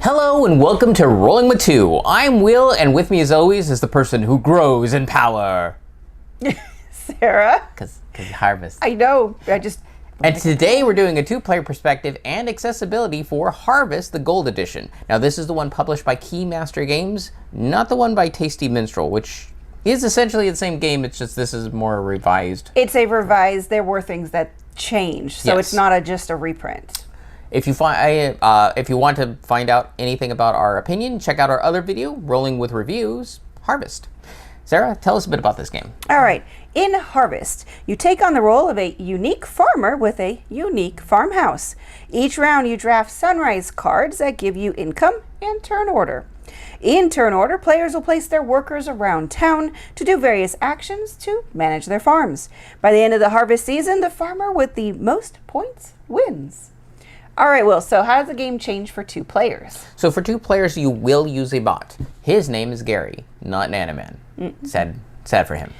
Hello and welcome to Rolling with Two. I'm Will, and with me as always is the person who grows in power. Sarah. Because Harvest. I know, And today we're doing a two-player perspective and accessibility for Harvest, the Gold Edition. Now this is the one published by Keymaster Games, not the one by Tasty Minstrel, which is essentially the same game, it's just this is more revised. It's a revised, there were things that changed, so Yes. it's not just a reprint. If you want to find out anything about our opinion, check out our other video, Rolling with Reviews, Harvest. Sarah, tell us a bit about this game. All right, in Harvest, you take on the role of a unique farmer with a unique farmhouse. Each round you draft sunrise cards that give you income and turn order. In turn order, players will place their workers around town to do various actions to manage their farms. By the end of the harvest season, the farmer with the most points wins. All right, Will, so how does the game change for two players? So for two players, you will use a bot. His name is Gary, not Nanaman. Sad for him.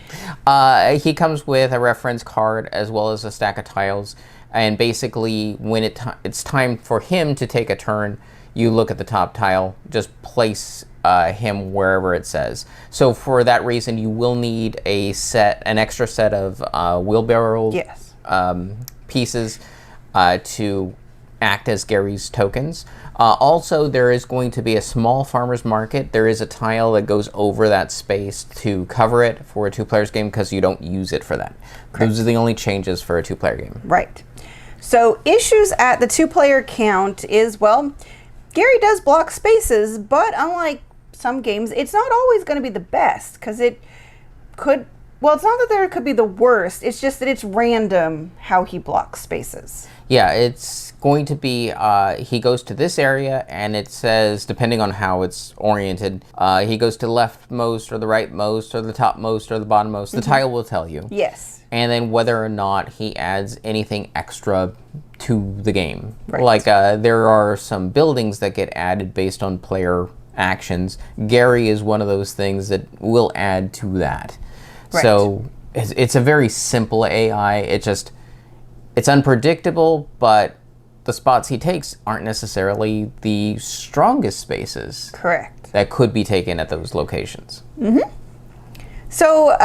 He comes with a reference card as well as a stack of tiles. And basically, when it's time for him to take a turn, you look at the top tile, just place him wherever it says. So for that reason, you will need an extra set of wheelbarrow pieces to act as Gary's tokens. Also, there is going to be a small farmer's market. There is a tile that goes over that space to cover it for a two-players game because you don't use it for that. Correct. Those are the only changes for a two-player game. Right. So issues at the two-player count is, well, Gary does block spaces, but unlike some games, it's not always going to be the best because it could, well, it's not that there could be the worst, it's just that it's random how he blocks spaces. Yeah, it's going to be, he goes to this area and it says, depending on how it's oriented, he goes to the leftmost or the rightmost or the topmost or the bottommost. The tile will tell you. Yes. And then whether or not he adds anything extra to the game. Right. Like there are some buildings that get added based on player actions. Gary is one of those things that will add to that. Right. So it's a very simple AI. It's unpredictable, but the spots he takes aren't necessarily the strongest spaces. Correct. That could be taken at those locations. Mm-hmm. So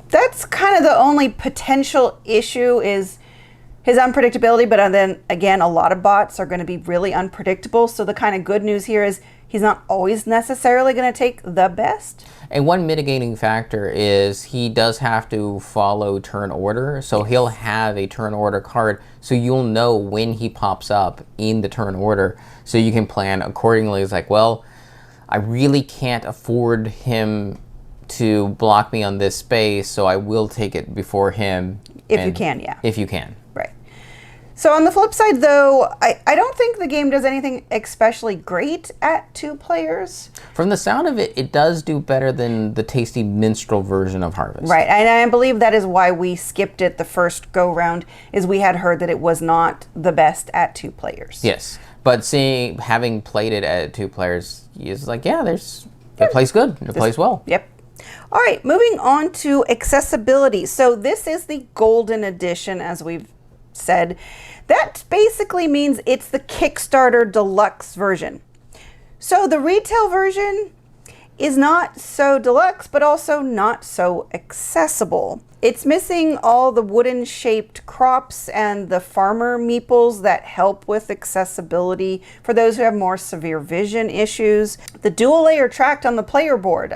that's kind of the only potential issue is his unpredictability, but then again, a lot of bots are going to be really unpredictable. So the kind of good news here is he's not always necessarily going to take the best. And one mitigating factor is he does have to follow turn order. So he'll have a turn order card. So you'll know when he pops up in the turn order. So you can plan accordingly. It's like, well, I really can't afford him to block me on this space. So I will take it before him. If you can, yeah. If you can. Right. So on the flip side, though, I don't think the game does anything especially great at two players. From the sound of it, it does do better than the Tasty Minstrel version of Harvest. Right, and I believe that is why we skipped it the first go-round, is we had heard that it was not the best at two players. Yes, but having played it at two players, it's like, yeah, it plays good. It plays well. Yep. All right, moving on to accessibility. So this is the Golden Edition, as we've said. That basically means it's the Kickstarter deluxe version. So the retail version is not so deluxe, but also not so accessible. It's missing all the wooden shaped crops and the farmer meeples that help with accessibility for those who have more severe vision issues. The dual layer tract on the player board.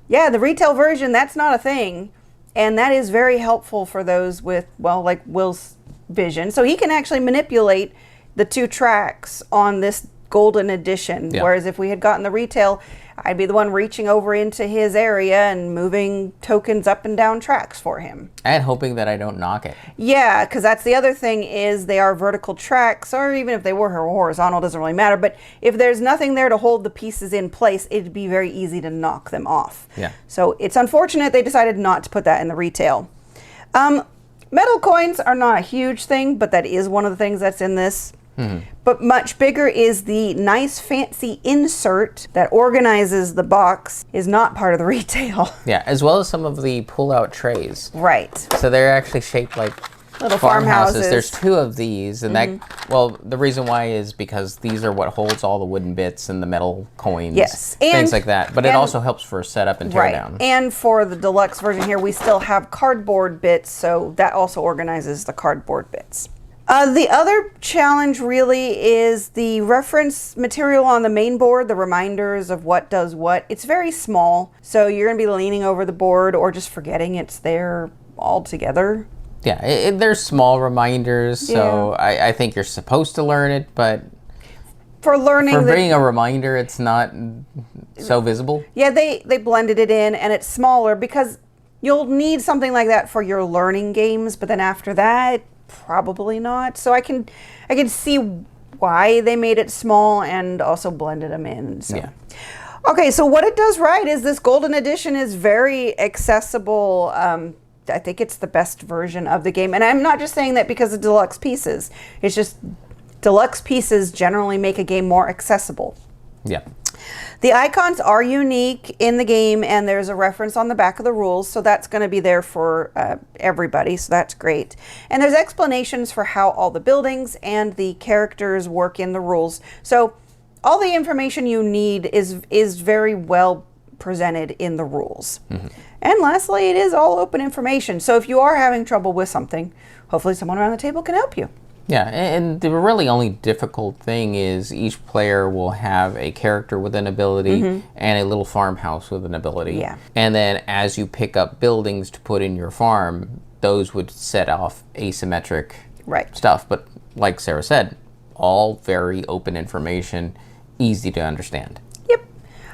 Yeah, the retail version, that's not a thing. And that is very helpful for those with, well, like Will's vision. So he can actually manipulate the two tracks on this Golden Edition. Yeah. Whereas if we had gotten the retail, I'd be the one reaching over into his area and moving tokens up and down tracks for him. And hoping that I don't knock it. Yeah, because that's the other thing is they are vertical tracks, or even if they were horizontal, doesn't really matter. But if there's nothing there to hold the pieces in place, it'd be very easy to knock them off. Yeah. So it's unfortunate they decided not to put that in the retail. Metal coins are not a huge thing, but that is one of the things that's in this. Mm-hmm. But much bigger is the nice fancy insert that organizes the box is not part of the retail. Yeah, as well as some of the pull-out trays. Right. So they're actually shaped like Little farmhouses. There's 2 of these, and well, the reason why is because these are what holds all the wooden bits and the metal coins. Yes. Things like that. But it also helps for setup and tear down. And for the deluxe version here, we still have cardboard bits, so that also organizes the cardboard bits. The other challenge really is the reference material on the main board, the reminders of what does what. It's very small, so you're going to be leaning over the board or just forgetting it's there altogether. Yeah, there's small reminders, so I think you're supposed to learn it, but for being a reminder, it's not so visible. Yeah, they blended it in, and it's smaller because you'll need something like that for your learning games, but then after that, probably not. So I can see why they made it small and also blended them in. So. Yeah. Okay, so what it does right is this golden edition is very accessible. I think it's the best version of the game. And I'm not just saying that because of deluxe pieces. It's just deluxe pieces generally make a game more accessible. Yeah. The icons are unique in the game, and there's a reference on the back of the rules, so that's going to be there for everybody, so that's great. And there's explanations for how all the buildings and the characters work in the rules. So all the information you need is very well presented in the rules. And lastly, it is all open information. So if you are having trouble with something, hopefully someone around the table can help you. Yeah, and the really only difficult thing is each player will have a character with an ability and a little farmhouse with an ability. Yeah. And then as you pick up buildings to put in your farm, those would set off asymmetric stuff. But like Sarah said, all very open information, easy to understand. Yep.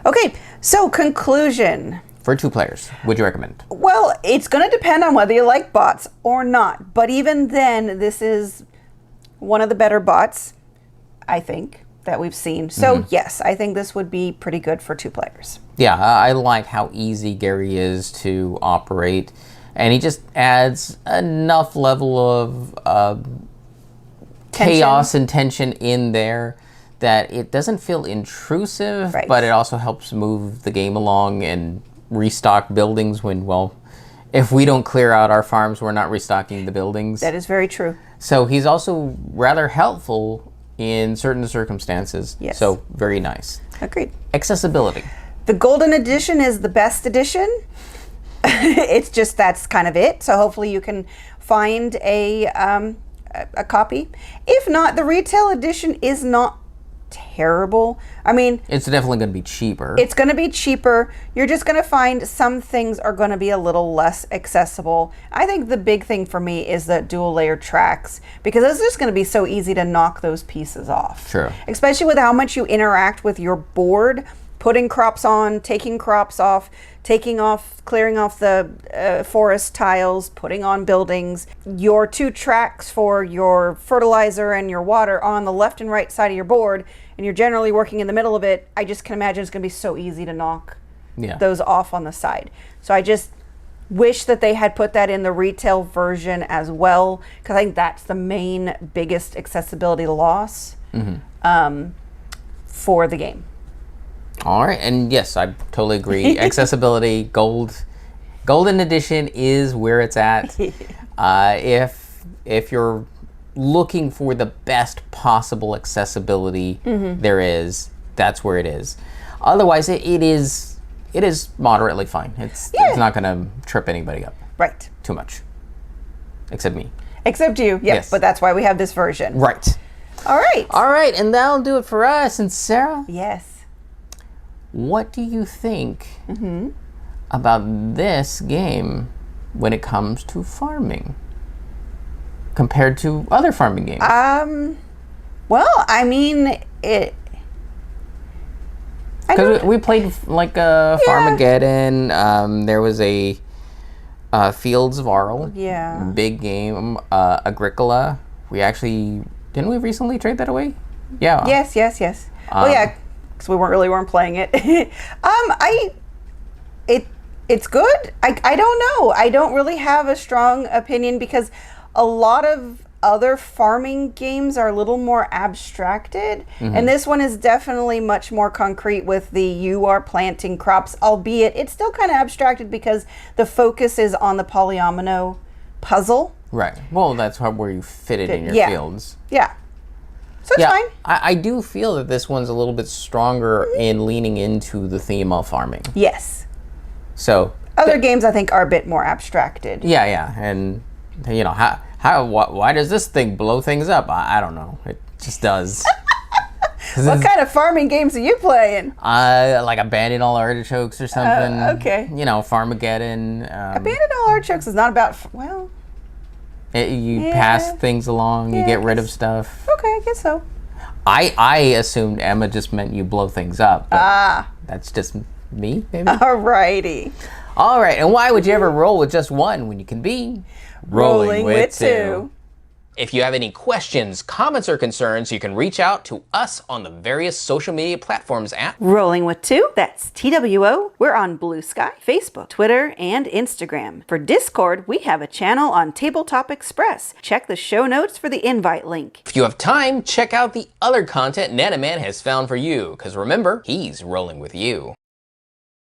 Okay, so conclusion. For 2 players, would you recommend? Well, it's going to depend on whether you like bots or not. But even then, this is one of the better bots, I think, that we've seen. So yes, I think this would be pretty good for 2 players. Yeah, I like how easy Gary is to operate. And he just adds enough level of chaos and tension in there that it doesn't feel intrusive, but it also helps move the game along and restock buildings when, well, if we don't clear out our farms, we're not restocking the buildings. That is very true. So he's also rather helpful in certain circumstances. Yes. So very nice. Agreed. Accessibility. The Golden Edition is the best edition. It's just that's kind of it. So hopefully you can find a copy. If not, the retail edition is not terrible. I mean, it's definitely going to be cheaper. It's going to be cheaper. You're just going to find some things are going to be a little less accessible. I think the big thing for me is the dual layer tracks, because it's just going to be so easy to knock those pieces off. True. Especially with how much you interact with your board, putting crops on, taking crops off, clearing off the forest tiles, putting on buildings. Your 2 tracks for your fertilizer and your water on the left and right side of your board, and you're generally working in the middle of it. I just can imagine it's going to be so easy to knock those off on the side. So I just wish that they had put that in the retail version as well, because I think that's the biggest accessibility loss for the game. All right, and yes, I totally agree. Accessibility, Golden Edition is where it's at. If you're looking for the best possible accessibility there is, that's where it is. Otherwise, it is moderately fine. It's not going to trip anybody up. Right. Too much. Except me. Except you, yes. But that's why we have this version. Right. All right. All right, and that'll do it for us. And Sarah? Yes. What do you think about this game when it comes to farming compared to other farming games? Well, I mean, it... Because we played like Farmageddon. There was a Fields of Arle. Yeah. Big game. Agricola. We actually... Didn't we recently trade that away? Yeah. Yes. Oh, yeah. Because we weren't playing it. It's good. I don't know. I don't really have a strong opinion because a lot of other farming games are a little more abstracted, and this one is definitely much more concrete with you are planting crops, albeit it's still kind of abstracted because the focus is on the polyomino puzzle. Right. Well, that's where you fit it in your Yeah. fields. Yeah. So it's Yeah, fine. I do feel that this one's a little bit stronger in leaning into the theme of farming. Yes. So, Other games I think are a bit more abstracted. yeah, and you know why does this thing blow things up? I don't know. It just does. What kind of farming games are you playing? Like Abandon All Artichokes or something. Okay. You know, Farmageddon. Abandon All Artichokes is not about, well, You Yeah. pass things along. You Yeah, get I rid of guess- stuff. okay, I guess so. I assumed Emma just meant you blow things up. But that's just me, maybe. Alrighty. All right, and why would you ever roll with just one when you can be Rolling with two. If you have any questions, comments, or concerns, you can reach out to us on the various social media platforms at Rolling with Two, that's TWO. We're on Blue Sky, Facebook, Twitter, and Instagram. For Discord, we have a channel on Tabletop Express. Check the show notes for the invite link. If you have time, check out the other content Nanaman has found for you, because remember, he's rolling with you.